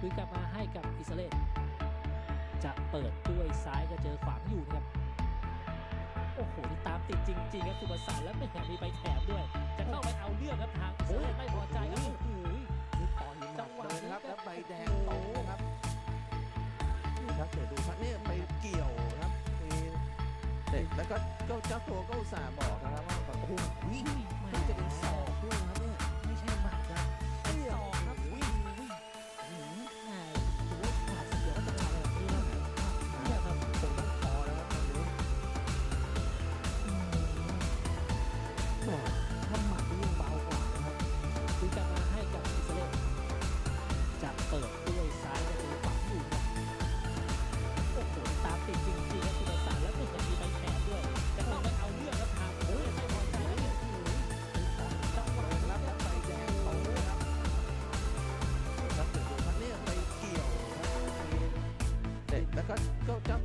คืนกลับมาให้กับอิสราเอลจะเปิดด้วยซ้ายก็เจอขวางอยู่นะครับโอ้โหนี่ตามติดจริงๆครับสุภสารแล้วไม่เห็นมีไปแถมด้วยจะเข้าไปเอาเรื่องครับทางอิสราเอลไม่พอใจครับโอ้โห นี่ต่อยหนักเลยนะครับแล้วใบแดงตรงนะครับนี่ครับเดี๋ยวดูครับนี่ไปเกี่ยวครับมีเด็กแล้วก็เจ้าตัวก็อุตส่าห์บอกนะครับว่าแบบโอ้โหวิ่งมันจะเป็นศอกด้วยนะครับเนี่ย ไม่ใช่หมัดครับเป็นศอกครับ โอ้ ถือว่าขาดเสียวจะทำแบบนี้ครับเนี่ยครับ ผมต้องพอแล้วครับตอนนี้แหมถ้าหมัดนี่ยังเบากว่านะครับ คืนกลับมาให้กับอิสราเอลจะเปิดด้วยซ้ายก็เจอขวางอยู่ครับโอ้โหตามติดจริงๆครับสุภสารแล้วไม่เห็นมีไปแถมด้วยจะเข้าไปเอาเรื่องครับทางอิสราเอลไม่พอใจแล้วเนี่ยจังหวะ ครับแล้วใบแดงตรงนะครับครับเดี๋ยวดูครับนี่ไปเกี่ยวครับมีเด็กแล้วก็เจ้า